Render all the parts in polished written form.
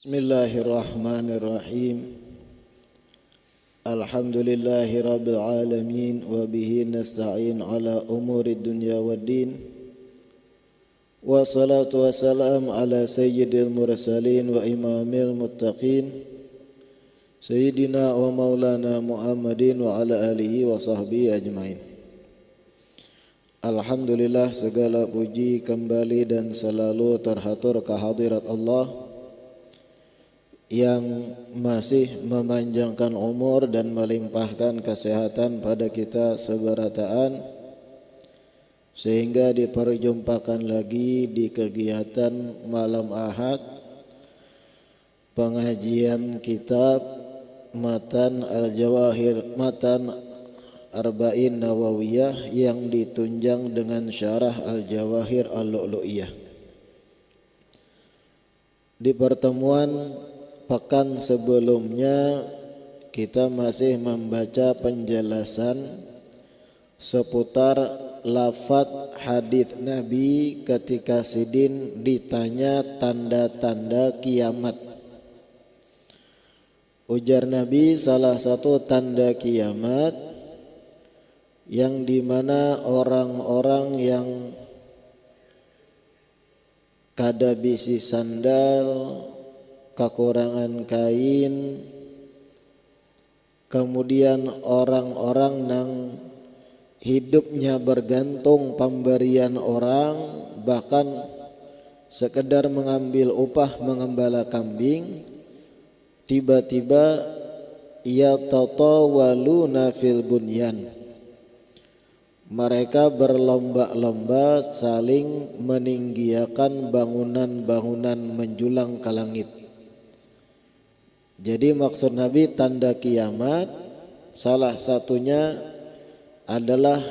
Bismillahirrahmanirrahim. Alhamdulillahi rabbil alamin wa bihi nasta'in ala umuri dunya waddin. Wassalatu wassalam ala sayyidil mursalin wa imamil muttaqin Sayyidina wa maulana Muhammadin wa ala alihi wa sahbihi ajmain. Alhamdulillah, segala puji kembali dan selalu terhatur kehadirat Allah yang masih memanjangkan umur dan melimpahkan kesehatan pada kita seberataan, sehingga diperjumpakan lagi di kegiatan malam Ahad pengajian kitab Matan Al-Jawahir, Matan Arba'in Nawawiyah yang ditunjang dengan syarah Al-Jawahir Al-Lu'lu'iyah. Di pertemuan pekan sebelumnya kita masih membaca penjelasan seputar lafaz hadis Nabi ketika Sidin ditanya tanda-tanda kiamat. Ujar Nabi, salah satu tanda kiamat yang dimana orang-orang yang kada bisi sandal, kekurangan kain, kemudian orang-orang yang hidupnya bergantung pemberian orang, bahkan sekedar mengambil upah mengembala kambing, tiba-tiba ya tatawaluna fil bunyan, mereka berlomba-lomba saling meninggiakan bangunan-bangunan menjulang ke langit. Jadi maksud Nabi tanda kiamat salah satunya adalah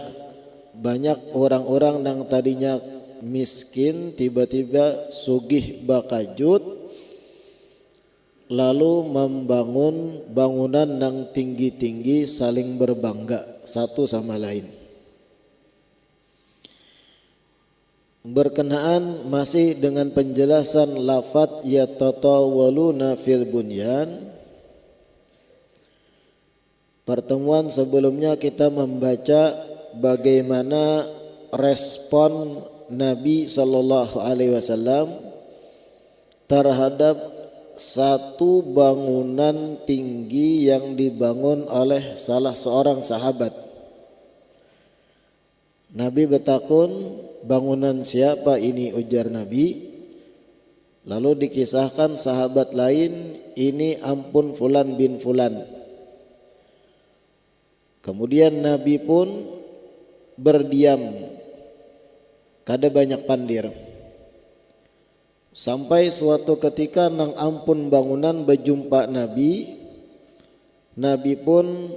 banyak orang-orang yang tadinya miskin tiba-tiba sugih bakajut, lalu membangun bangunan yang tinggi-tinggi saling berbangga satu sama lain. Berkenaan masih dengan penjelasan lafaz yatatawaluna fil bunyan, pertemuan sebelumnya kita membaca bagaimana respon Nabi sallallahu alaihi wasallam terhadap satu bangunan tinggi yang dibangun oleh salah seorang sahabat. Nabi bertakun, bangunan siapa ini? Ujar Nabi. Lalu dikisahkan sahabat lain, ini ampun fulan bin fulan. Kemudian Nabi pun berdiam, kada banyak pandir. Sampai suatu ketika nang ampun bangunan berjumpa Nabi, Nabi pun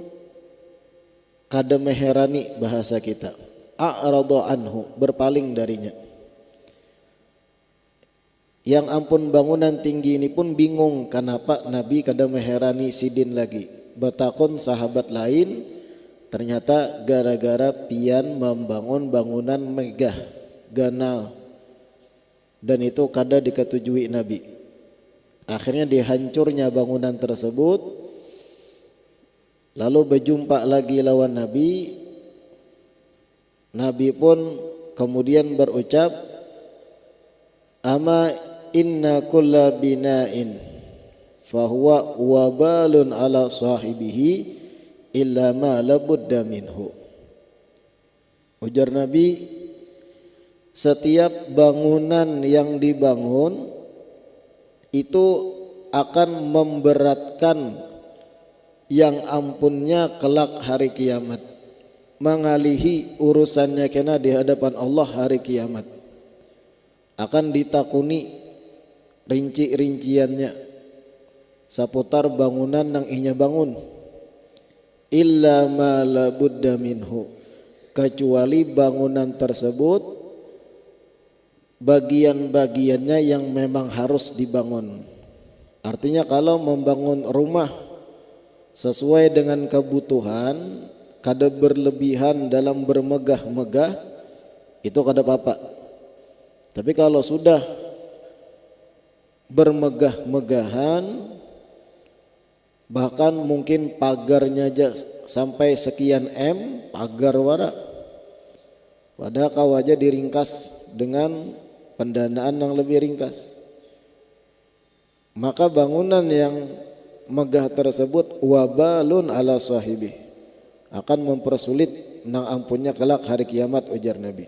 kada meherani bahasa kita. A'rada anhu, berpaling darinya. Yang ampun bangunan tinggi ini pun bingung kenapa Nabi kada meherani Sidin lagi. Bertakun sahabat lain, ternyata gara-gara pian membangun bangunan megah, ganal, dan itu kada diketujui Nabi. Akhirnya dihancurnya bangunan tersebut. Lalu berjumpa lagi lawan Nabi. Nabi pun kemudian berucap, ama inna kulla bina'in fahuwa wabalun ala sahibihi illa ma labudda minhu. Ujar Nabi, setiap bangunan yang dibangun itu akan memberatkan yang ampunnya kelak hari kiamat, mengalihi urusannya kena di hadapan Allah hari kiamat. Akan ditakuni rinci-rinciannya seputar bangunan yang inya bangun. Illa ma labudda minhu, kecuali bangunan tersebut bagian-bagiannya yang memang harus dibangun. Artinya kalau membangun rumah sesuai dengan kebutuhan, kada berlebihan dalam bermegah-megah, itu kada apa-apa. Tapi kalau sudah bermegah-megahan, bahkan mungkin pagarnya aja sampai sekian pagar wara. Padahal kau aja diringkas dengan pendanaan yang lebih ringkas. Maka bangunan yang megah tersebut wabalun ala sahibi, akan mempersulit nang ampunnya kelak hari kiamat, ujar Nabi.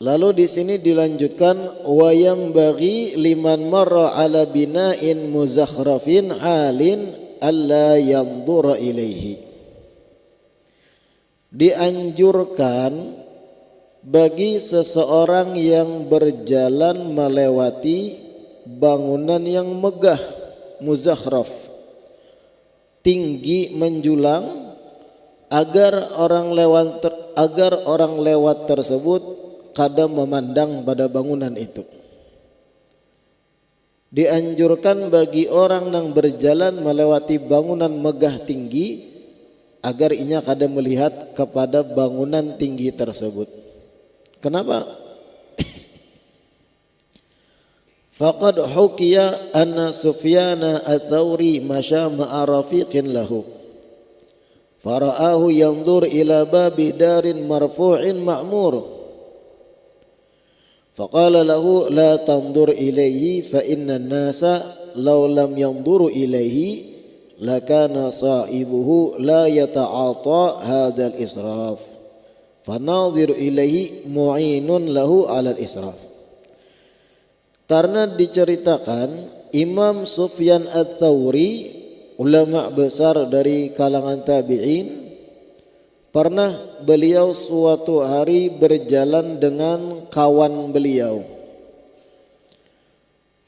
Lalu di sini dilanjutkan wayam bagi liman marra ala bina'in muzakhrafin alin alla yanzura ilaihi. Dianjurkan bagi seseorang yang berjalan melewati bangunan yang megah, muzakhraf, tinggi menjulang, agar orang lewat tersebut kadang memandang pada bangunan itu. Dianjurkan bagi orang yang berjalan melewati bangunan megah tinggi agar inya kadang melihat kepada bangunan tinggi tersebut. Kenapa? Faqad hukiya anna Sufyana ats-Tsauri masya ma'a rafiqin lahu fara'ahu yanzur ila babi darin marfu'in ma'mur faqala lahu la tanzur ilayhi fa inna an-nasa law lam yanzuru ilayhi lakana sahibuhu la yata'ata hadzal israf fanadhiru ilayhi mu'inun lahu 'alal israf. Karena diceritakan Imam Sufyan ats-Tsauri, ulama besar dari kalangan tabi'in, pernah beliau suatu hari berjalan dengan kawan beliau.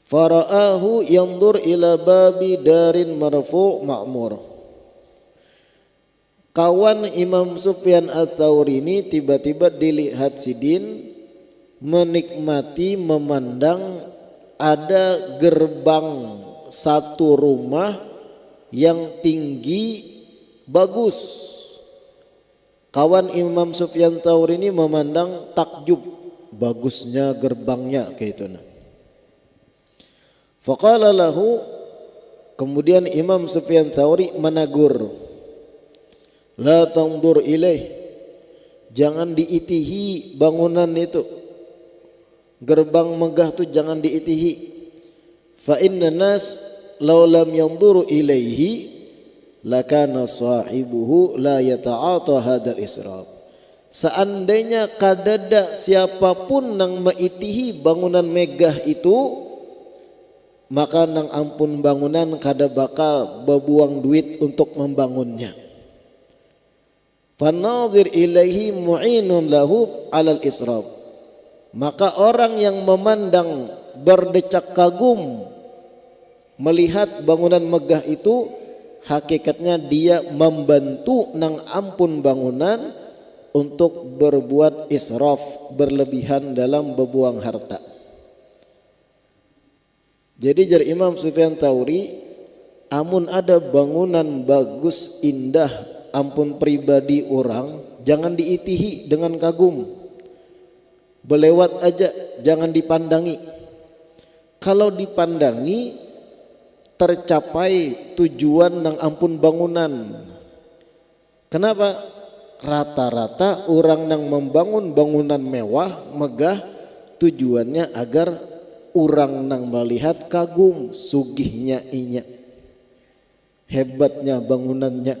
Fara'ahu yanzur ila babi darin marfu' ma'mur. Kawan Imam Sufyan ats-Tsauri ini tiba-tiba dilihat Sidin menikmati memandang ada gerbang satu rumah yang tinggi bagus. Kawan Imam Sufyan Tsauri ini memandang takjub bagusnya gerbangnya kayak itu. Faqala lahu, kemudian Imam Sufyan Tsauri menegur, la tanzur ilaih, jangan diitihi bangunan itu, gerbang megah tu jangan diitihi. Fa inna nas law lam yanzuru ilaihi lakana sahibuhu la yata'ata hadzal israf. Seandainya kadada siapapun nang maitihi bangunan megah itu, maka nang ampun bangunan kada bakal berbuang duit untuk membangunnya. Fanadhir ilaihi mu'inun lahu 'alal israf. Maka orang yang memandang berdecak kagum melihat bangunan megah itu, hakikatnya dia membantu nang ampun bangunan untuk berbuat israf, berlebihan dalam berbuang harta. Jadi jar Imam Sufyan Tsauri, amun ada bangunan bagus indah ampun pribadi orang, jangan diitihi dengan kagum. Belewat aja, jangan dipandangi. Kalau dipandangi, tercapai tujuan nang ampun bangunan. Kenapa? Rata-rata orang nang membangun bangunan mewah, megah, tujuannya agar orang nang melihat kagum, sugihnya inya, hebatnya bangunannya,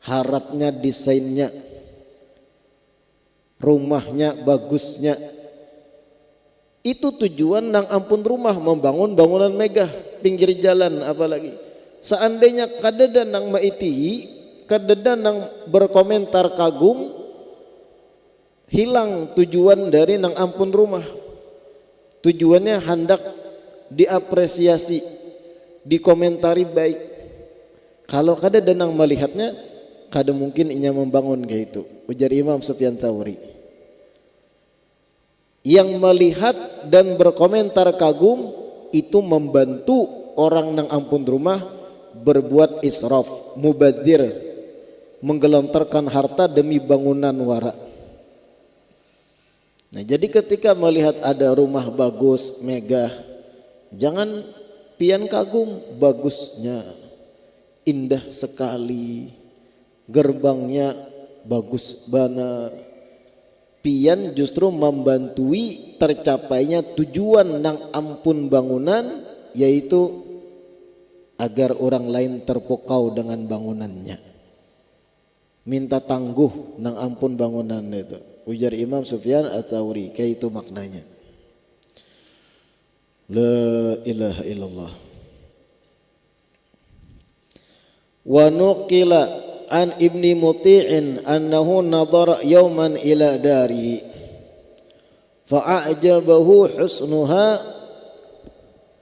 haratnya desainnya, rumahnya bagusnya. Itu tujuan nang ampun rumah membangun bangunan megah pinggir jalan. Apalagi seandainya kadada nang maitihi, kadada nang berkomentar kagum, hilang tujuan dari nang ampun rumah. Tujuannya hendak diapresiasi, dikomentari baik. Kalau kadada nang melihatnya, kada mungkin inya membangun kayak itu, ujar Imam Sufyan Tsauri. Yang melihat dan berkomentar kagum itu membantu orang nang ampun rumah berbuat israf, mubadzir, menggelontorkan harta demi bangunan wara. Nah, jadi ketika melihat ada rumah bagus, megah, jangan pian kagum, bagusnya, indah sekali, gerbangnya bagus benar. Pian justru membantui tercapainya tujuan nang ampun bangunan, yaitu agar orang lain terpukau dengan bangunannya. Minta tangguh nang ampun bangunan itu. Ujar Imam Sufyan Ats-Tsauri, kayak itu maknanya. La ilaha illallah. Wa nuqila an Ibni Muti'in annahu nadhara yawman ila dari fa'ajabahu husnuha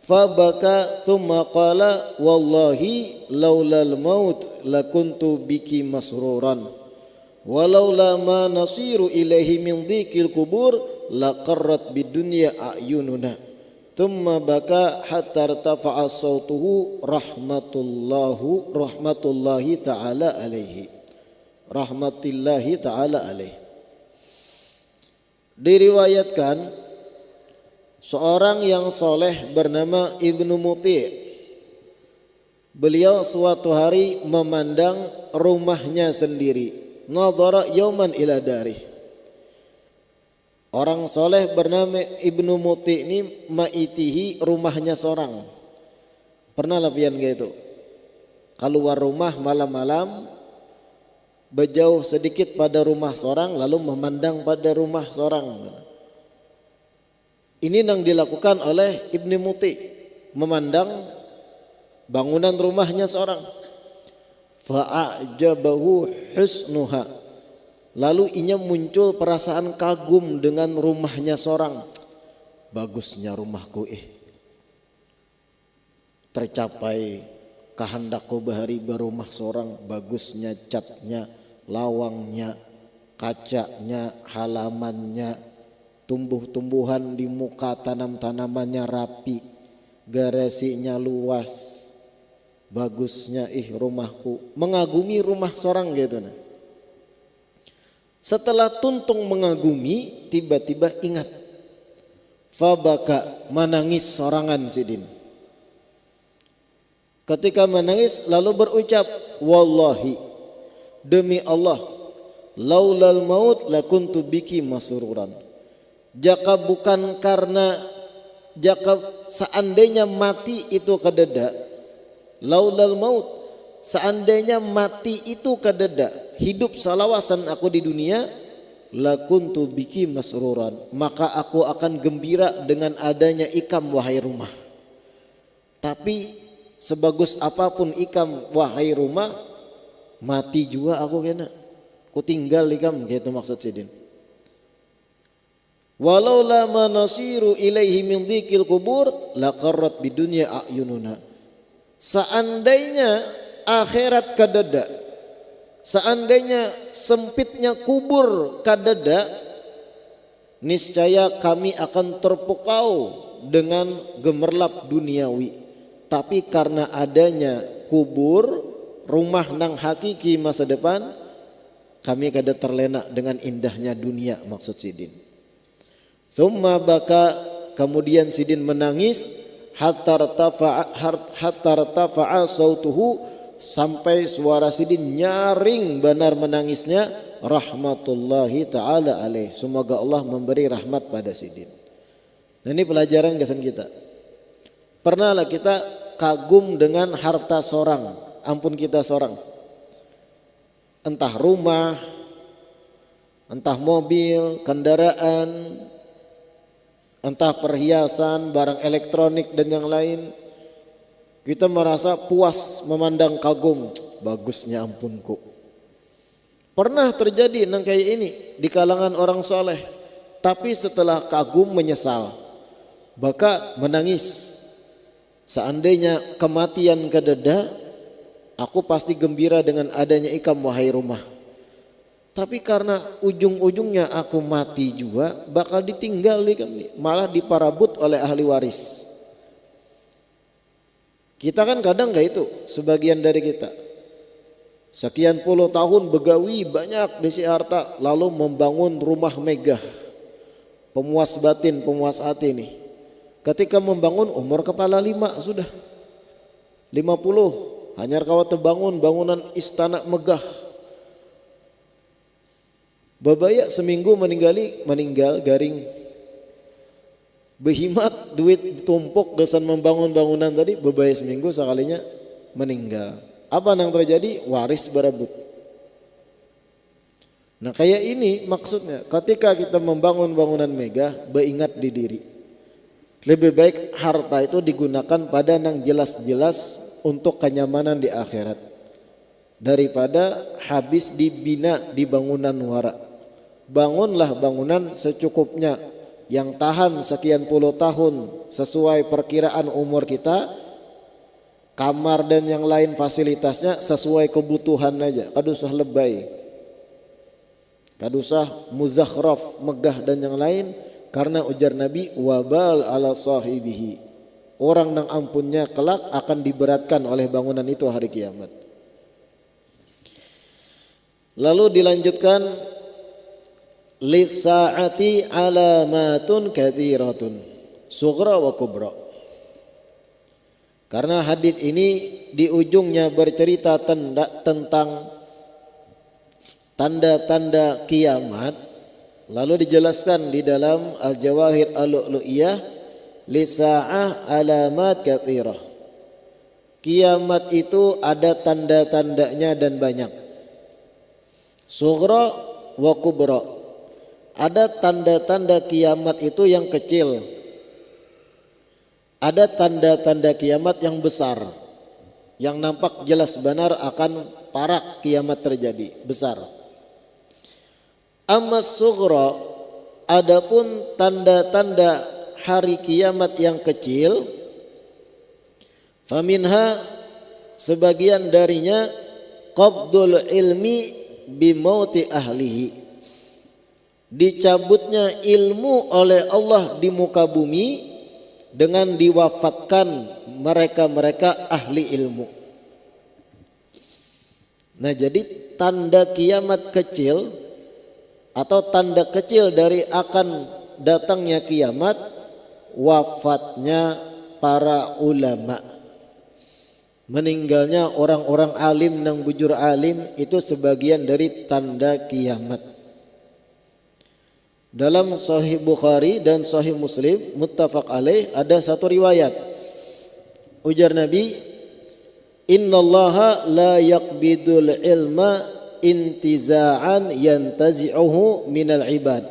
fabaka thumma qala wallahi laulal maut lakuntu biki masruran walaula ma nasiru ilaihi min dhikil kubur laqarrat bidunya a'yununa thumma baka hatta irtafa'a sautuhu rahmatullahi ta'ala alaihi. Diriwayatkan seorang yang soleh bernama Ibnu Muti'. Beliau suatu hari memandang rumahnya sendiri. Nadhara yauman ila dari. Orang soleh bernama Ibnu Muti' ini ma'itihi, rumahnya seorang. Pernah lapian gitu. Keluar rumah malam-malam, berjauh sedikit pada rumah seorang, lalu memandang pada rumah seorang. Ini yang dilakukan oleh Ibnu Muti', memandang bangunan rumahnya seorang. Fa'ajabahu husnuha. Lalu inya muncul perasaan kagum dengan rumahnya seorang. Bagusnya rumahku tercapai kehendakku bahari berumah seorang. Bagusnya catnya, lawangnya, kacanya, halamannya, tumbuh-tumbuhan di muka, tanam-tanamannya rapi, garasinya luas. Bagusnya rumahku, mengagumi rumah seorang gitu. Nah, setelah tuntung mengagumi, tiba-tiba ingat, fabaka, menangis sorangan sidin. Ketika menangis lalu berucap, wallahi, demi Allah, laulal maut lakuntu biki masruran. Jika seandainya mati itu kededa, laulal maut, seandainya mati itu kededa, hidup salawasan aku di dunia, lakuntu biki masruran, maka aku akan gembira dengan adanya ikam wahai rumah. Tapi sebagus apapun ikam wahai rumah, mati juga aku kena, ku tinggal ikam, gitu maksud sidin. Walau lama nasiru ilaihi min dzikil kubur laqarrat bidunya a'yununa. Seandainya akhirat kadada, seandainya sempitnya kubur kadada, niscaya kami akan terpukau dengan gemerlap duniawi. Tapi karena adanya kubur, rumah nang hakiki masa depan, kami kada terlena dengan indahnya dunia, maksud sidin. Thumma baka, kemudian sidin menangis, hatta rtafa'a sautuhu, sampai suara sidin nyaring benar menangisnya, rahmatullahi ta'ala alaih, semoga Allah memberi rahmat pada sidin. Nah, ini pelajaran kesan kita. Pernahlah kita kagum dengan harta seorang, ampun kita seorang, entah rumah, entah mobil, kendaraan, entah perhiasan, barang elektronik dan yang lain. Kita merasa puas memandang kagum, bagusnya ampunku. Pernah terjadi nang kayak ini di kalangan orang soleh, tapi setelah kagum menyesal, maka menangis. Seandainya kematian kededa, aku pasti gembira dengan adanya ikam wahai rumah. Tapi karena ujung-ujungnya aku mati juga, bakal ditinggal malah diparabut oleh ahli waris. Kita kan kadang gak itu, sebagian dari kita. Sekian puluh tahun begawi banyak besi harta, lalu membangun rumah megah, pemuas batin, pemuas hati nih. Ketika membangun umur kepala 5 sudah 50 hanyar kawat terbangun bangunan istana megah. Babaya seminggu meninggal garing. Behimat duit tumpuk gesan membangun bangunan tadi, babaya seminggu sekalinya meninggal. Apa yang terjadi? Waris berebut. Nah kayak ini maksudnya, ketika kita membangun bangunan megah, beringat di diri. Lebih baik harta itu digunakan pada yang jelas-jelas untuk kenyamanan di akhirat, daripada habis dibina di bangunan wara. Bangunlah bangunan secukupnya, yang tahan sekian puluh tahun sesuai perkiraan umur kita. Kamar dan yang lain fasilitasnya sesuai kebutuhan aja, kadusah lebay, kadusah muzakhraf, megah dan yang lain. Karena ujar Nabi, wabal ala sahibihi, orang yang ampunnya kelak akan diberatkan oleh bangunan itu hari kiamat. Lalu dilanjutkan, lisaati alamatun katsiratun sughra wa kubra. Karena hadits ini di ujungnya bercerita tentang tanda-tanda kiamat. Lalu dijelaskan di dalam Al-Jawahir Al-Lu'lu'iyah, lisa'ah alamat katsirah. Kiamat itu ada tanda-tandanya dan banyak. Sughra wa kubra. Ada tanda-tanda kiamat itu yang kecil. Ada tanda-tanda kiamat yang besar, yang nampak jelas benar akan parak kiamat terjadi, besar. Amma sughra, adapun tanda-tanda hari kiamat yang kecil, faminha, sebagian darinya, qabdul ilmi bimauti ahlihi, dicabutnya ilmu oleh Allah di muka bumi dengan diwafatkan mereka-mereka ahli ilmu. Nah jadi tanda kiamat kecil atau tanda kecil dari akan datangnya kiamat, wafatnya para ulama, meninggalnya orang-orang alim nang bujur alim, itu sebagian dari tanda kiamat. Dalam Sahih Bukhari dan Sahih Muslim muttafaq alaih ada satu riwayat, ujar Nabi, innallaha la yaqbidul ilma intiza'an yantazi'uhu minal ibad,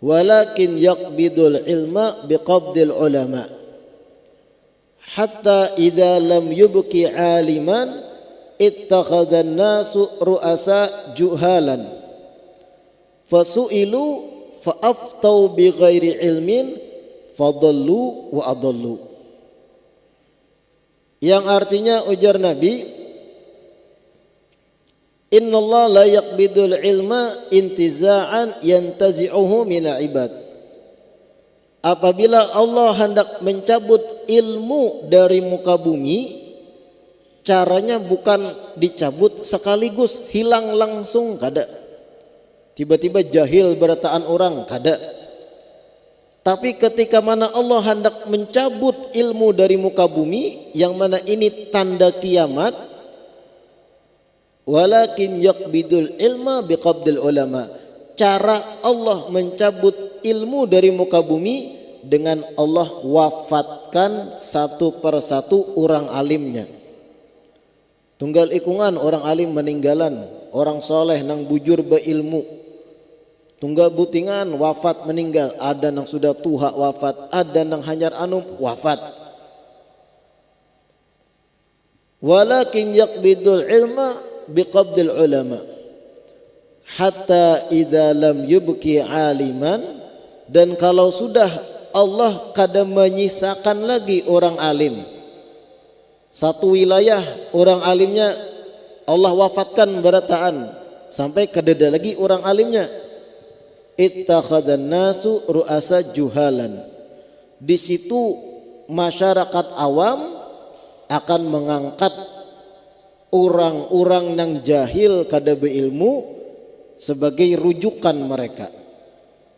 walakin yaqbidul ilma biqabdil ulama, hatta idza lam yubki aliman ittakhadhan nasu ru'asa juhalan fasu'ilu fa'aftau bighairi ilmin fadallu wa adallu. Yang artinya ujar Nabi, innallaha la yaqbidul ilma intiza'an yantazi'uhu minal ibad. Apabila Allah hendak mencabut ilmu dari muka bumi, caranya bukan dicabut sekaligus hilang langsung, kada. Tiba-tiba jahil berataan orang, kada. Tapi ketika mana Allah hendak mencabut ilmu dari muka bumi, yang mana ini tanda kiamat, walakin yaqbidul ilma biqabdil ulama. Cara Allah mencabut ilmu dari muka bumi dengan Allah wafatkan satu persatu orang alimnya. Tunggal ikungan orang alim meninggalan, orang soleh nang bujur beilmu. Tunggal butingan wafat meninggal, ada nang sudah tua wafat, ada nang hanyar anum wafat. Walakin yaqbidul ilma biqabdil ulama hatta idza lam yubki aliman, dan kalau sudah Allah kada menyisakan lagi orang alim, satu wilayah orang alimnya Allah wafatkan berataan sampai kadada lagi orang alimnya, ittakhadhan nasu ru'asa juhalan, di situ masyarakat awam akan mengangkat orang-orang yang jahil kada beilmu sebagai rujukan mereka.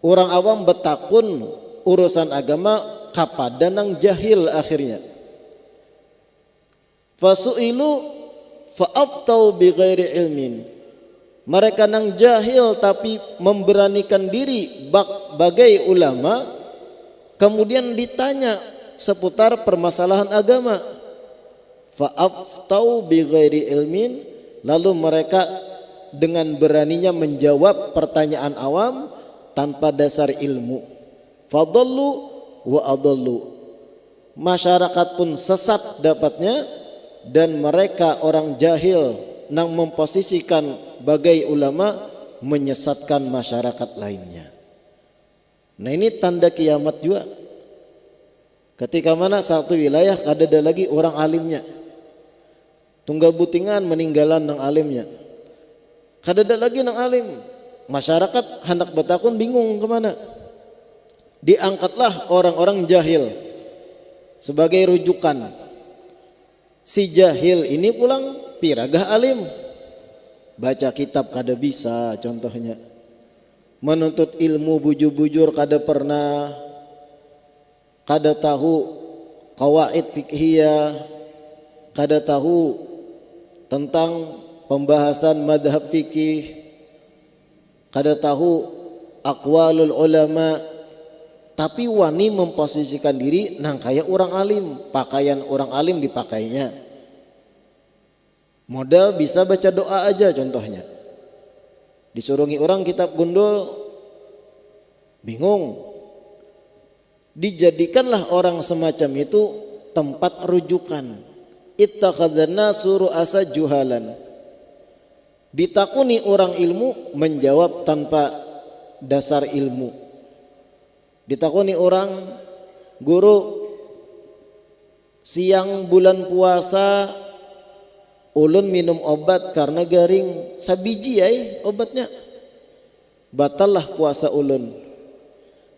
Orang awam betakun urusan agama kapada nang jahil akhirnya. Fasu'ilu fa'aftau bighairi ilmin. Mereka nang jahil tapi memberanikan diri bagai ulama, kemudian ditanya seputar permasalahan agama. Fa'aftau bighairi ilmin, lalu mereka dengan beraninya menjawab pertanyaan awam tanpa dasar ilmu. Fadallu wa adallu. Masyarakat pun sesat dapatnya, dan mereka orang jahil nang memposisikan bagai ulama menyesatkan masyarakat lainnya. Nah, ini tanda kiamat juga. Ketika mana satu wilayah kada ada lagi orang alimnya, tunggal butingan meninggalan nang alimnya, kada ada lagi nang alim. Masyarakat hendak betakun bingung kemana. Diangkatlah orang-orang jahil sebagai rujukan. Si jahil ini pulang piragah alim. Baca kitab kada bisa contohnya. Menuntut ilmu bujur-bujur kada pernah. Kada tahu qawaid fikhiyah, kada tahu tentang pembahasan madhab fikih, kada tahu aqwalul ulama, tapi wani memposisikan diri nang kaya orang alim, pakaian orang alim dipakainya. Modal bisa baca doa aja contohnya. Disurungi orang kitab gundul, bingung. Dijadikanlah orang semacam itu tempat rujukan. Ittakhadhana suru'asa juhalan. Ditakuni orang ilmu menjawab tanpa dasar ilmu. Ditakuni orang, guru, siang bulan puasa ulun minum obat karena garing, sabiji obatnya, batallah puasa ulun.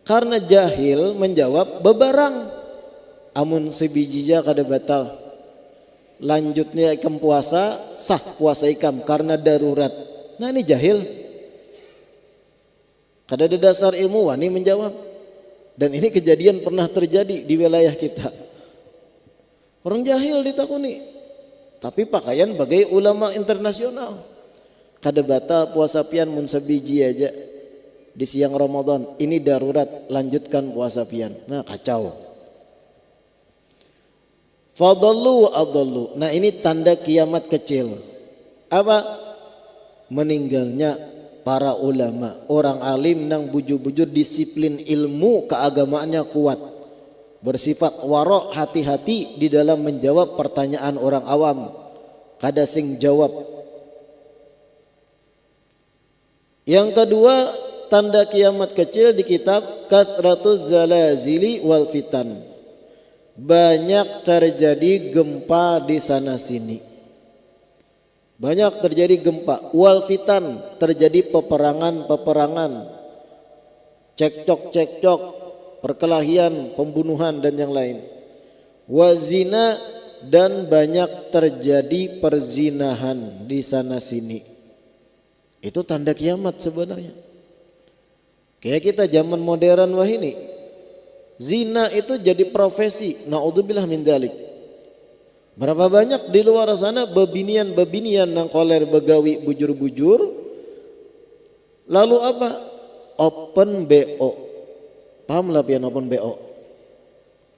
Karena jahil menjawab bebarang, amun sebijija kada batal. Lanjutnya ikam puasa, sah puasa ikam karena darurat. Nah, ini jahil, kada ada dasar ilmu wani menjawab. Dan ini kejadian pernah terjadi di wilayah kita. Orang jahil ditakuni, tapi pakaian bagai ulama internasional. Kada batal puasa pian mun sabiji aja di siang Ramadan, ini darurat, lanjutkan puasa pian. Nah, kacau. Fadallu wa adallu. Nah, ini tanda kiamat kecil. Apa? Meninggalnya para ulama, orang alim nang bujur-bujur disiplin ilmu keagamaannya kuat, bersifat warok, hati-hati di dalam menjawab pertanyaan orang awam, kada sing jawab. Yang kedua, tanda kiamat kecil di kitab Kathratuz Zalazili wal Fitan. Banyak terjadi gempa di sana sini. Banyak terjadi gempa. Wal fitan, terjadi peperangan-peperangan, cekcok-cekcok, perkelahian, pembunuhan dan yang lain. Wazina, dan banyak terjadi perzinahan di sana sini. Itu tanda kiamat sebenarnya. Kayak kita zaman modern wah ini, zina itu jadi profesi. Naudzubillah min dzalik. Berapa banyak di luar sana bebinian nang koler begawi bujur-bujur. Lalu apa? Open BO. Paham lah pian open BO?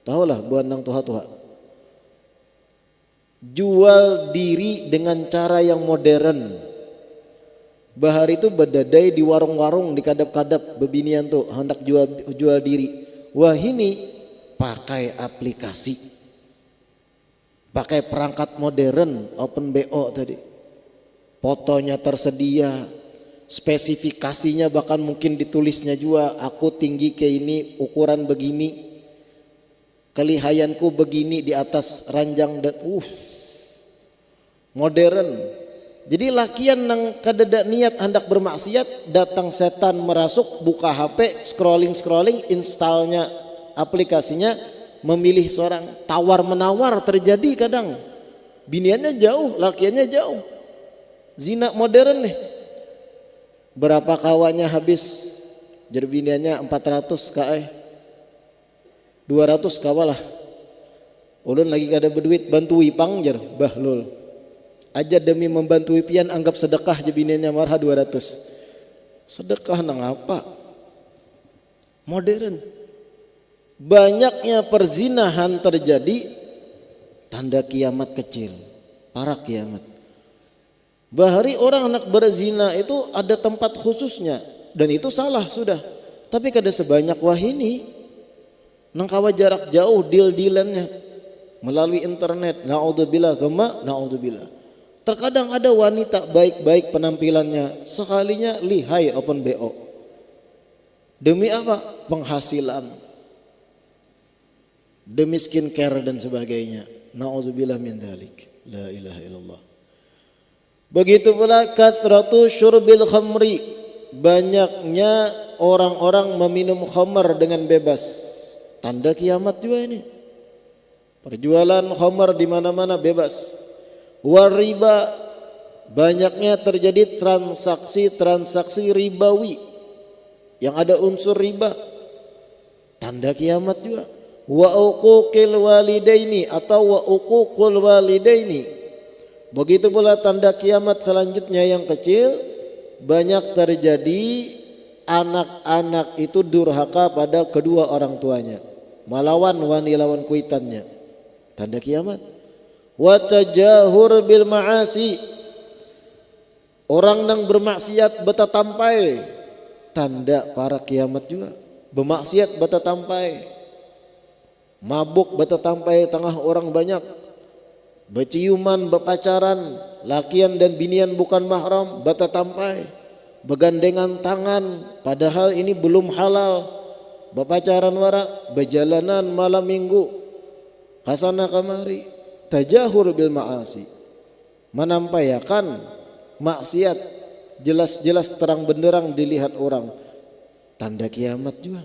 Tahu lah buat nang tuha-tuha. Jual diri dengan cara yang modern. Bahar itu berdadai di warung-warung, di kadap-kadap bebinian tuh hendak jual diri. Wah, ini pakai aplikasi, pakai perangkat modern, open BO tadi. Fotonya tersedia, spesifikasinya bahkan mungkin ditulisnya juga, aku tinggi kayak ini, ukuran begini, kelihayanku begini di atas ranjang dan modern. Jadi lakian nang kadada niat hendak bermaksiat, datang setan merasuk, buka HP, scrolling, installnya aplikasinya, memilih seorang, tawar menawar terjadi kadang. Biniannya jauh, lakiannya jauh. Zina modern nih. Berapa kawannya habis Jerbiniannya 400 kae. 200 kawalah. Ulun lagi kada berduit bantu ipang jer bahlul. Aja demi membantu pian anggap sedekah jebiniannya marha 200. Sedekah nang apa? Modern. Banyaknya perzinahan terjadi tanda kiamat kecil, para kiamat. Bahari orang nak berzina itu ada tempat khususnya dan itu salah sudah. Tapi kada sebanyak wahini nang kawa jarak jauh deal-dealannya melalui internet. Naudzubillah, tsumma naudzubillah. Terkadang ada wanita baik-baik penampilannya, sekalinya lihai open BO. Demi apa? Penghasilan. Demi skincare dan sebagainya. Nauzubillah min dzalik. La ilaha illallah. Begitu pula kathratu syurbil khamri. Banyaknya orang-orang meminum khamar dengan bebas. Tanda kiamat juga ini. Perjualan khamar di mana-mana bebas. Wariba, banyaknya terjadi transaksi ribawi yang ada unsur riba, tanda kiamat juga. Wa uquqil walidaini atau wa uququl walidaini, begitu pula tanda kiamat selanjutnya yang kecil, banyak terjadi anak-anak itu durhaka pada kedua orang tuanya, malawan wani lawan kuitannya, tanda kiamat. Wa tajahur bil ma'asi, orang nang bermaksiat beta tampai, tanda para kiamat juga. Bermaksiat beta tampai, mabuk beta tampai tengah orang banyak, berciuman, berpacaran, lakian dan binian bukan mahram beta tampai, bergandengan tangan padahal ini belum halal, berpacaran wara, berjalanan malam minggu kasana kamari. Tajahur bil ma'asi, menampayakan maksiat jelas-jelas terang benderang dilihat orang, tanda kiamat juga.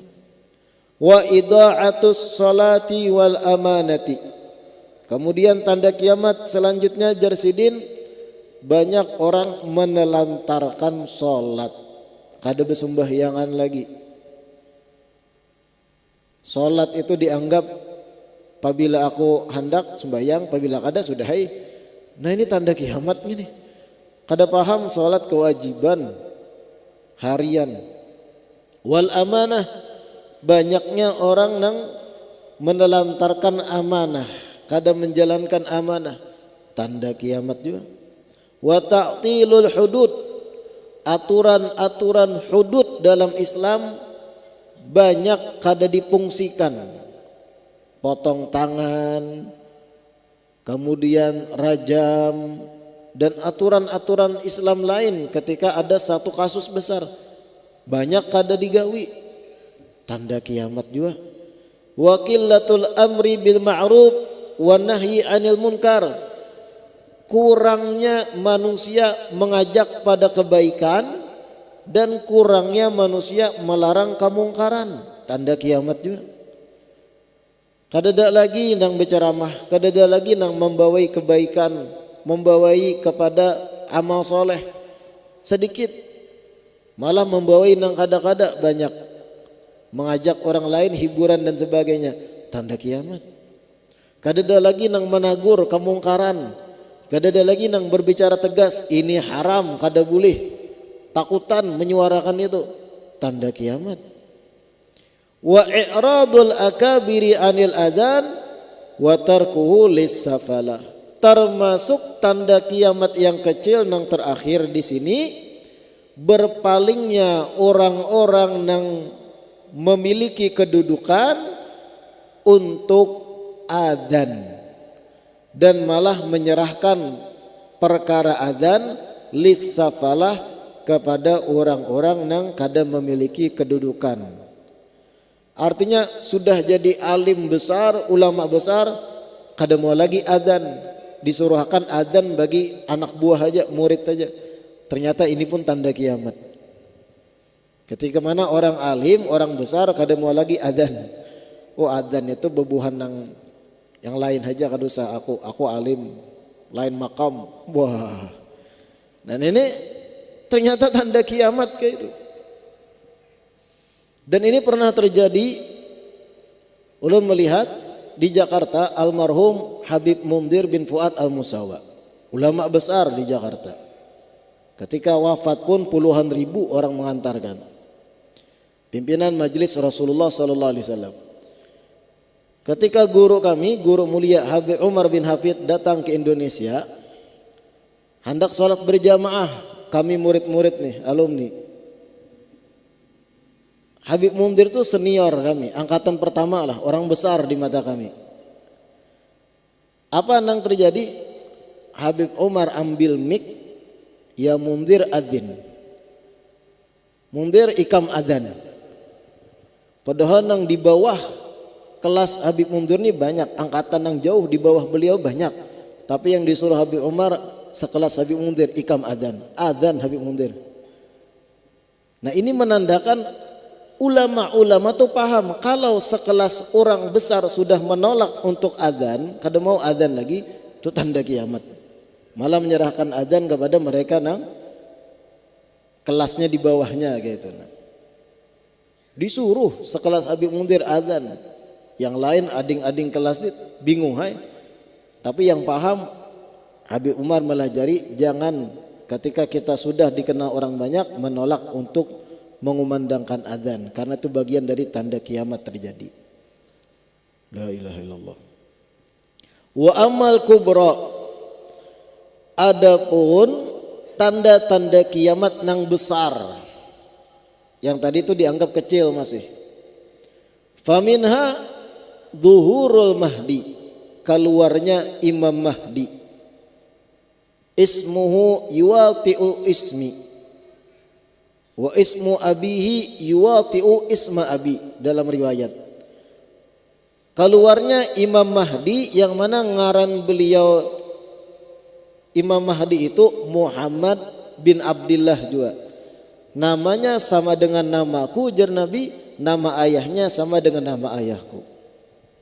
Wa idha'atus salati wal amanati, kemudian tanda kiamat selanjutnya jarsidin, banyak orang menelantarkan salat, kada bersembahyangan lagi. Salat itu dianggap apabila aku hendak sembahyang, apabila kada sudah hai. Nah ini tanda kiamat gini. Kada paham salat kewajiban harian. Wal amanah, banyaknya orang nang menelantarkan amanah, kada menjalankan amanah, tanda kiamat juga. Wa ta'tilul hudud, aturan-aturan hudud dalam Islam banyak kada dipungsikan. Potong tangan, kemudian rajam, dan aturan-aturan Islam lain ketika ada satu kasus besar banyak kada digawi, tanda kiamat juga. Wa qillatul amri bil ma'ruf wa nahyi 'anil munkar, kurangnya manusia mengajak pada kebaikan dan kurangnya manusia melarang kemungkaran, tanda kiamat juga. Kadada lagi nang berceramah, kadada lagi nang membawai kebaikan, membawai kepada amal soleh sedikit, malah membawai nang kada-kada banyak, mengajak orang lain hiburan dan sebagainya, tanda kiamat. Kadada lagi nang menagur kemungkaran, kadada lagi nang berbicara tegas, ini haram kada boleh, takutan menyuarakan itu, tanda kiamat. Wa i'radul akabiri anil adzan wa tarkuhu lis-safalah, termasuk tanda kiamat yang kecil nang terakhir di sini, berpalingnya orang-orang nang memiliki kedudukan untuk adzan dan malah menyerahkan perkara adzan lis-safalah kepada orang-orang nang kada memiliki kedudukan. Artinya sudah jadi alim besar, ulama besar, kada mau lagi adzan, disuruhkan adzan bagi anak buah aja, murid aja. Ternyata ini pun tanda kiamat. Ketika mana orang alim, orang besar kada mau lagi adzan. Oh adzan itu bebuhan yang lain aja, kada usah aku alim, lain makam. Wah. Dan ini ternyata tanda kiamat kayak itu. Dan ini pernah terjadi, ulun melihat di Jakarta almarhum Habib Mundir bin Fuad Al-Musawa, ulama besar di Jakarta. Ketika wafat pun puluhan ribu orang mengantarkan. Pimpinan majelis Rasulullah sallallahu alaihi wasallam. Ketika guru kami, guru mulia Habib Umar bin Hafid datang ke Indonesia, hendak sholat berjamaah, kami murid-murid nih, alumni. Habib Mundir itu senior kami, angkatan pertama lah, orang besar di mata kami. Apa yang terjadi? Habib Umar ambil mic, ya Mundir adzin. Mundir ikam adzan. Padahal yang di bawah kelas Habib Mundir ini banyak, angkatan yang jauh di bawah beliau banyak. Tapi yang disuruh Habib Umar sekelas Habib Mundir ikam adzan, adzan Habib Mundir. Nah ini menandakan ulama-ulama tuh paham kalau sekelas orang besar sudah menolak untuk adzan, kada mau adzan lagi, itu tanda kiamat. Malah menyerahkan adzan kepada mereka nang kelasnya di bawahnya gitu. Disuruh sekelas Habib Mundir adzan, yang lain ading-ading kelas itu bingung hai. Tapi yang paham Habib Umar melajari jangan ketika kita sudah dikenal orang banyak menolak untuk mengumandangkan adzan, karena itu bagian dari tanda kiamat terjadi. La ilaha illallah. Wa amal kubra, adapun tanda-tanda kiamat nang besar, yang tadi itu dianggap kecil masih. Faminha zuhurul mahdi, keluarnya Imam Mahdi. Ismuhu yuwati'u ismi wa ismu abihi yuwati'u isma abi, dalam riwayat. Keluarnya Imam Mahdi yang mana ngaran beliau Imam Mahdi itu Muhammad bin Abdullah juga. Namanya sama dengan namaku, jar Nabi, nama ayahnya sama dengan nama ayahku.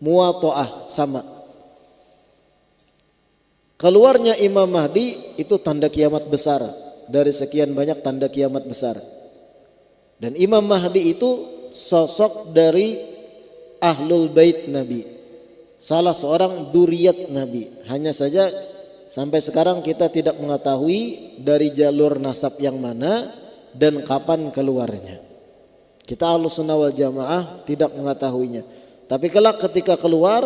Muwato'ah sama. Keluarnya Imam Mahdi itu tanda kiamat besar dari sekian banyak tanda kiamat besar. Dan Imam Mahdi itu sosok dari Ahlul Bait Nabi, salah seorang dzurriyyat Nabi. Hanya saja sampai sekarang kita tidak mengetahui dari jalur nasab yang mana dan kapan keluarnya. Kita Ahlussunnah wal Jamaah tidak mengetahuinya. Tapi kelak ketika keluar,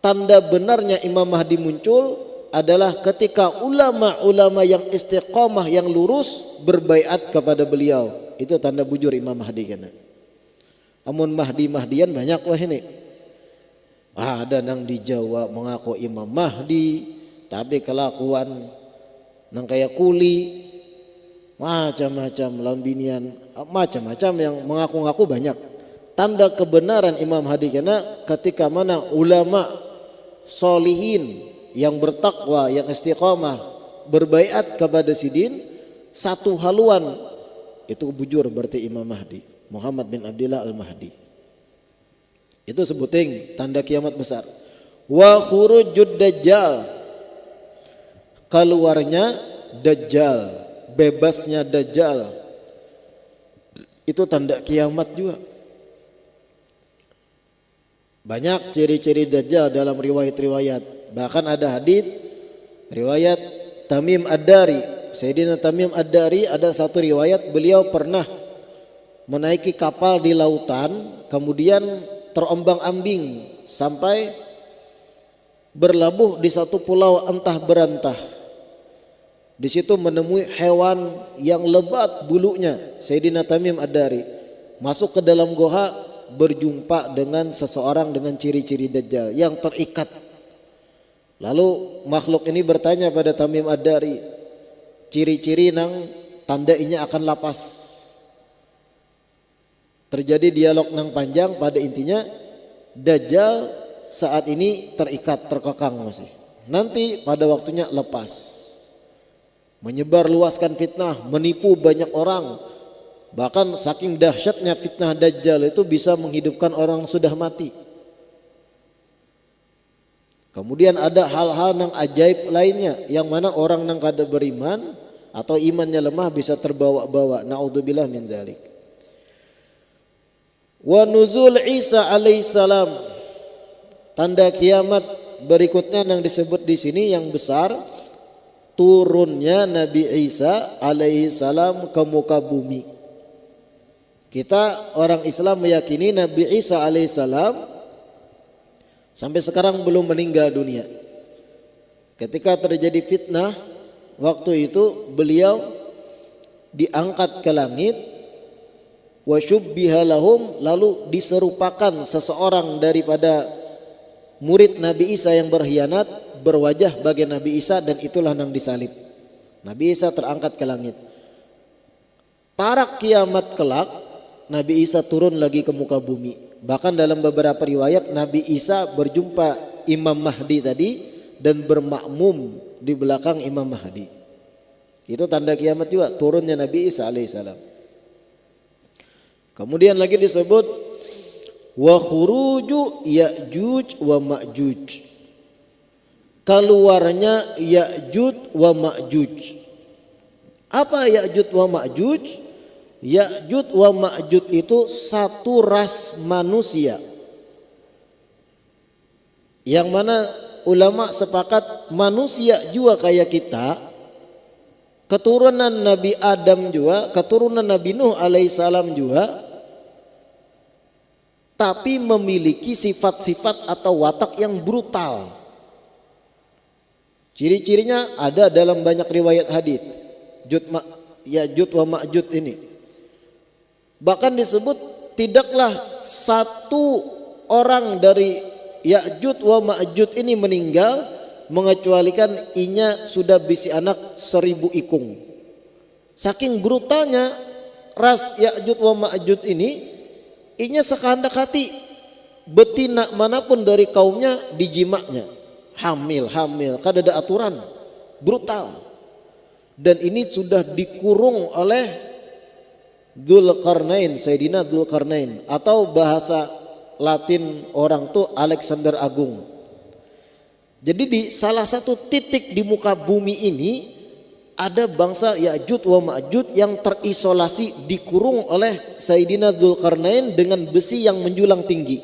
tanda benarnya Imam Mahdi muncul adalah ketika ulama-ulama yang istiqomah, yang lurus berbaiat kepada beliau. Itu tanda bujur Imam Mahdi kan. Amun Mahdi-Mahdian banyak wah ini. Ada nang di Jawa mengaku Imam Mahdi, tapi kelakuan nang kayak kuli, macam-macam lambinian, macam-macam yang mengaku-ngaku banyak. Tanda kebenaran Imam Mahdi karena ketika mana ulama solihin yang bertakwa, yang istiqamah berbaiat kepada sidin, satu haluan itu bujur berarti Imam Mahdi, Muhammad bin Abdullah Al-Mahdi. Itu sebuting tanda kiamat besar. Wa khurujud dajjal, keluarnya dajjal, bebasnya dajjal, itu tanda kiamat juga. Banyak ciri-ciri dajjal dalam riwayat-riwayat. Bahkan ada hadis riwayat Tamim Ad-Dari, Sayyidina Tamim Ad-Dari, ada satu riwayat beliau pernah menaiki kapal di lautan, kemudian terombang-ambing sampai berlabuh di satu pulau entah berantah. Di situ menemui hewan yang lebat bulunya. Sayyidina Tamim Ad-Dari masuk ke dalam goa, berjumpa dengan seseorang dengan ciri-ciri dajjal yang terikat. Lalu makhluk ini bertanya pada Tamim Ad-Dari, ciri-ciri nang tanda inya akan lapas. Terjadi dialog nang panjang, pada intinya dajjal saat ini terikat, terkekang masih. Nanti pada waktunya lepas. Menyebar luaskan fitnah, menipu banyak orang. Bahkan saking dahsyatnya fitnah dajjal itu bisa menghidupkan orang sudah mati. Kemudian ada hal-hal yang ajaib lainnya yang mana orang yang kada beriman atau imannya lemah bisa terbawa-bawa. Naudzubillah min dzalik. Wa nuzul Isa alaihissalam, tanda kiamat berikutnya yang disebut di sini yang besar, turunnya Nabi Isa alaihissalam ke muka bumi. Kita orang Islam meyakini Nabi Isa alaihissalam sampai sekarang belum meninggal dunia. Ketika terjadi fitnah, waktu itu beliau diangkat ke langit, wa syubbiha lahum, lalu diserupakan seseorang daripada murid Nabi Isa yang berkhianat berwajah bagai Nabi Isa, dan itulah yang disalib. Nabi Isa terangkat ke langit. Para kiamat kelak Nabi Isa turun lagi ke muka bumi. Bahkan dalam beberapa riwayat Nabi Isa berjumpa Imam Mahdi tadi dan bermakmum di belakang Imam Mahdi. Itu tanda kiamat juga, turunnya Nabi Isa alaihissalam. Kemudian lagi disebut wa khuruju Ya'juj wa Ma'juj, keluarnya Ya'juj wa Ma'juj. Apa Ya'juj wa Ma'juj? Ya'juj wa Ma'juj itu satu ras manusia yang mana ulama sepakat manusia juga kayak kita, keturunan Nabi Adam juga, keturunan Nabi Nuh alaihissalam juga, tapi memiliki sifat-sifat atau watak yang brutal. Ciri-cirinya ada dalam banyak riwayat hadis. Ya'juj wa Ma'juj ini bahkan disebut tidaklah satu orang dari Ya'juj wa Ma'juj ini meninggal mengecualikan inya sudah bisi anak 1000 ikung. Saking brutalnya ras Ya'juj wa Ma'juj ini, inya sekehendak hati betina manapun dari kaumnya dijimaknya, hamil, kan ada aturan, brutal. Dan ini sudah dikurung oleh Dzulqarnain, Sayyidina Dzulqarnain, atau bahasa Latin orang tuh Alexander Agung. Jadi di salah satu titik di muka bumi ini ada bangsa Ya'juj wa Ma'juj yang terisolasi, dikurung oleh Sayyidina Dzulqarnain dengan besi yang menjulang tinggi.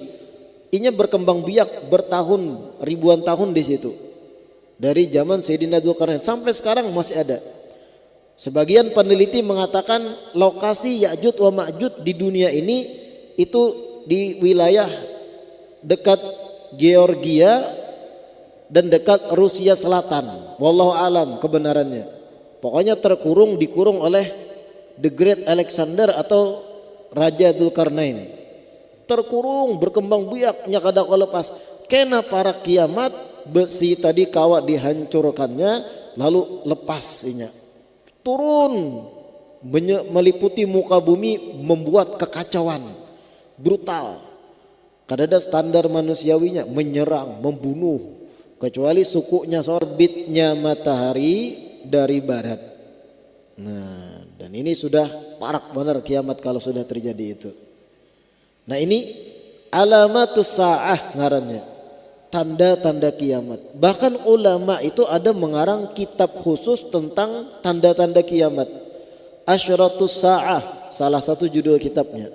Inya berkembang biak bertahun, ribuan tahun di situ. Dari zaman Sayyidina Dzulqarnain sampai sekarang masih ada. Sebagian peneliti mengatakan lokasi Ya'juj wa Ma'juj di dunia ini itu di wilayah dekat Georgia dan dekat Rusia Selatan. Wallahu alam kebenarannya. Pokoknya dikurung oleh The Great Alexander atau Raja Dzulqarnain. Terkurung, berkembang biak, nya kada lepas. Kena para kiamat besi tadi kawat dihancurkannya, lalu lepas inya. Turun meliputi muka bumi, membuat kekacauan brutal. Kadada standar manusiawinya, menyerang, membunuh, kecuali sukunya orbitnya matahari dari barat. Nah, dan ini sudah parak benar kiamat kalau sudah terjadi itu. Nah, ini alamatus sa'ah ngarannya, tanda-tanda kiamat. Bahkan ulama itu ada mengarang kitab khusus tentang tanda-tanda kiamat. Asyratus Sa'ah, salah satu judul kitabnya.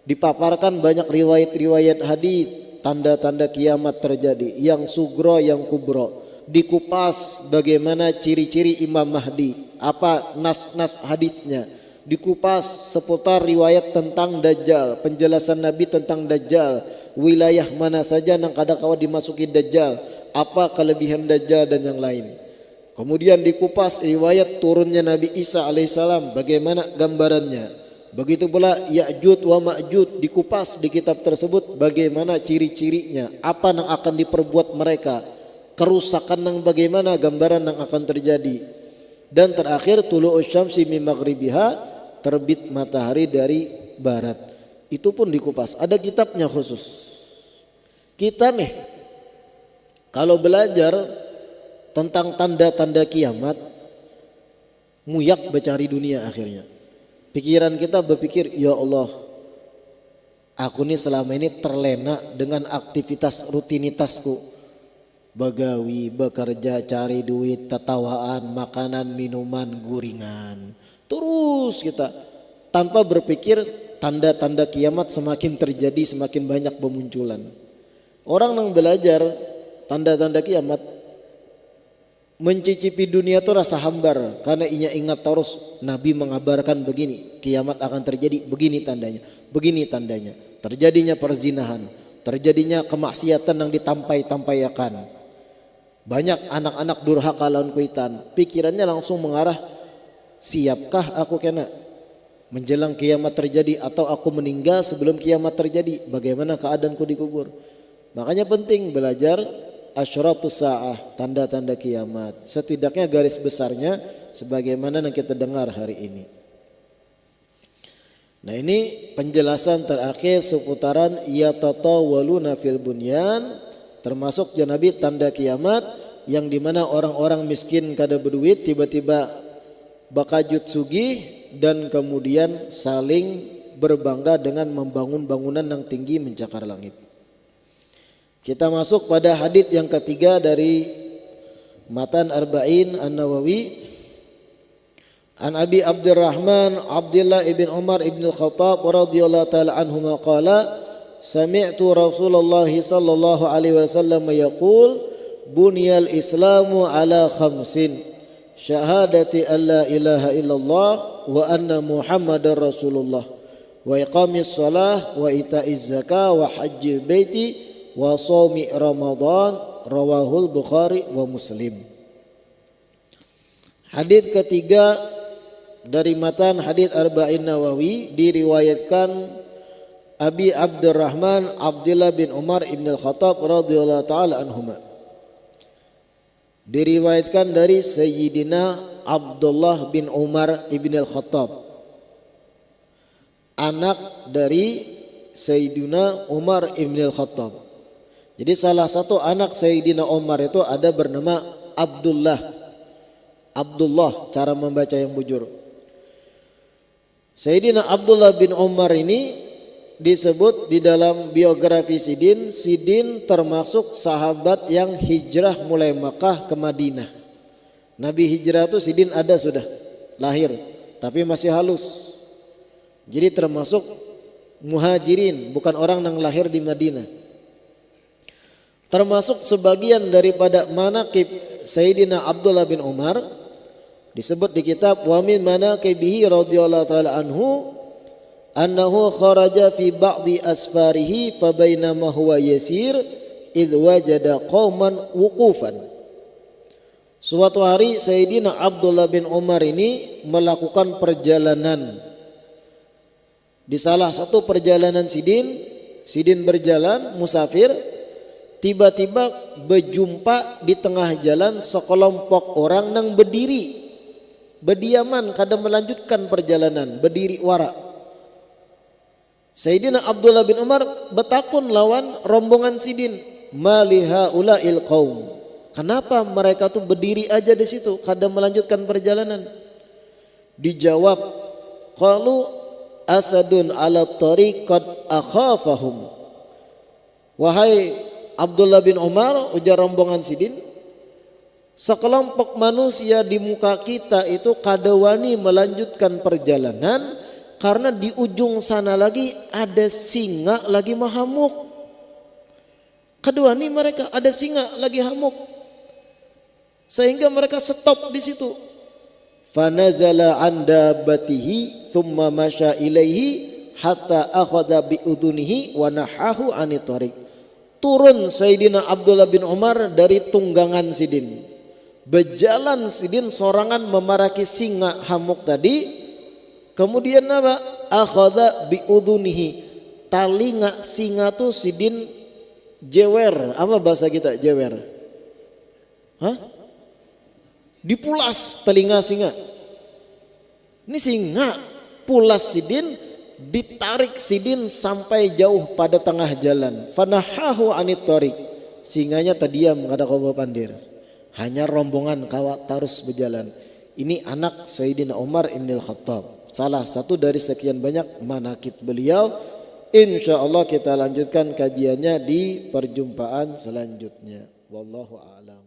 Dipaparkan banyak riwayat-riwayat hadis tanda-tanda kiamat terjadi, yang sugro, yang kubro. Dikupas bagaimana ciri-ciri Imam Mahdi, apa nas-nas hadisnya. Dikupas seputar riwayat tentang Dajjal, penjelasan Nabi tentang Dajjal, wilayah mana saja yang kada kawa dimasuki Dajjal, apa kelebihan Dajjal dan yang lain. Kemudian dikupas riwayat turunnya Nabi Isa alaihissalam, bagaimana gambarannya. Begitu pula Ya'juj wa Ma'juj dikupas di kitab tersebut, bagaimana ciri-cirinya, apa yang akan diperbuat mereka, kerusakan yang bagaimana, gambaran yang akan terjadi. Dan terakhir tulu'us syamsi min maghribiha, terbit matahari dari barat. Itu pun dikupas, ada kitabnya khusus. Kita nih kalau belajar tentang tanda-tanda kiamat, muyak bercari dunia akhirnya. Pikiran kita berpikir, ya Allah, aku nih selama ini terlena dengan aktivitas rutinitasku. Begawi, bekerja, cari duit, tetawaan, makanan, minuman, guringan. Terus kita tanpa berpikir tanda-tanda kiamat semakin terjadi, semakin banyak bermunculan. Orang yang belajar tanda-tanda kiamat mencicipi dunia itu rasa hambar karena ia ingat terus Nabi mengabarkan begini, kiamat akan terjadi, begini tandanya, terjadinya perzinahan, terjadinya kemaksiatan yang ditampai-tampaikan. Banyak anak-anak durhaka lawan kuitan, pikirannya langsung mengarah, siapkah aku kena menjelang kiamat terjadi atau aku meninggal sebelum kiamat terjadi, bagaimana keadaanku dikubur. Makanya penting belajar asyratus sa'ah, tanda-tanda kiamat. Setidaknya garis besarnya sebagaimana yang kita dengar hari ini. Nah, ini penjelasan terakhir seputaran yatatawaluna fil bunyan, termasuk Nabi tanda kiamat yang dimana orang-orang miskin kada berduit tiba-tiba bakajut sugih dan kemudian saling berbangga dengan membangun bangunan yang tinggi mencakar langit. Kita masuk pada hadits yang ketiga dari Matan Arba'in An-Nawawi. An Abi Abdurrahman Abdullah ibn Umar ibn al-Khattab radhiyallahu ta'ala anhuma qala sami'tu Rasulullah sallallahu alaihi wasallam yaqul bunyal islamu ala khamsin syahadati an la ilaha illallah wa anna muhammadar rasulullah wa iqamis shalah wa ita'iz zakah wa hajjil baiti wa shaumi Ramadan rawahul Bukhari wa Muslim. Hadits ketiga dari matan hadits Arba'in Nawawi diriwayatkan Abi Abdurrahman Abdullah bin Umar ibn al-Khattab radhiyallahu taala anhuma. Diriwayatkan dari Sayyidina Abdullah bin Umar ibn al-Khattab, anak dari Sayyidina Umar ibn al-Khattab. Jadi salah satu anak Sayyidina Umar itu ada bernama Abdullah. Abdullah cara membaca yang bujur. Sayyidina Abdullah bin Umar ini disebut di dalam biografi Sidin, Sidin termasuk sahabat yang hijrah mulai Makkah ke Madinah. Nabi hijrah itu Sidin ada sudah lahir, tapi masih halus. Jadi termasuk muhajirin, bukan orang yang lahir di Madinah. Termasuk sebagian daripada manaqib Sayyidina Abdullah bin Umar disebut di kitab wa min manaqibihi radhiyallahu taala anhu annahu kharaja fi ba'di asfarihi fa bainama huwa yasir idh wajada qauman wuqufan. Suatu hari Sayyidina Abdullah bin Umar ini melakukan perjalanan. Di salah satu perjalanan Sidin berjalan musafir, tiba-tiba berjumpa di tengah jalan sekelompok orang yang berdiri, berdiaman kada melanjutkan perjalanan, berdiri wara. Sayyidina Abdullah bin Umar bertakun lawan rombongan Sidin, maliha ulail qaum, kenapa mereka tuh berdiri aja di situ kada melanjutkan perjalanan? Dijawab, qalu asadun ala tariq qad akhafahum. Wahai Abdullah bin Umar, ujar rombongan Sidin, sekelompok manusia di muka kita itu kada wani melanjutkan perjalanan karena di ujung sana lagi ada singa lagi mahamuk. Kedua nih mereka ada singa lagi hamuk, sehingga mereka stop di situ. Fanazala anda batihi thumma masya ilaihi hatta akhadha bi udhunihi wa nahahu anit tariq. Turun Sayyidina Abdullah bin Umar dari tunggangan Sidin, berjalan Sidin sorangan memaraki singa hamuk tadi. Kemudian apa? Akhadha bi udhunihi, talinga singa tuh Sidin jewer. Apa bahasa kita jewer? Hah? Dipulas telinga singa. Ini singa pulas Sidin, ditarik Sidin sampai jauh pada tengah jalan. Fanahahu anit tariq, singanya terdiam kada kau pandir. Hanya rombongan kawat terus berjalan. Ini anak Sayyidina Umar ibn al-Khattab, salah satu dari sekian banyak manaqib beliau. Insyaallah kita lanjutkan kajiannya di perjumpaan selanjutnya. Wallahu a'lam.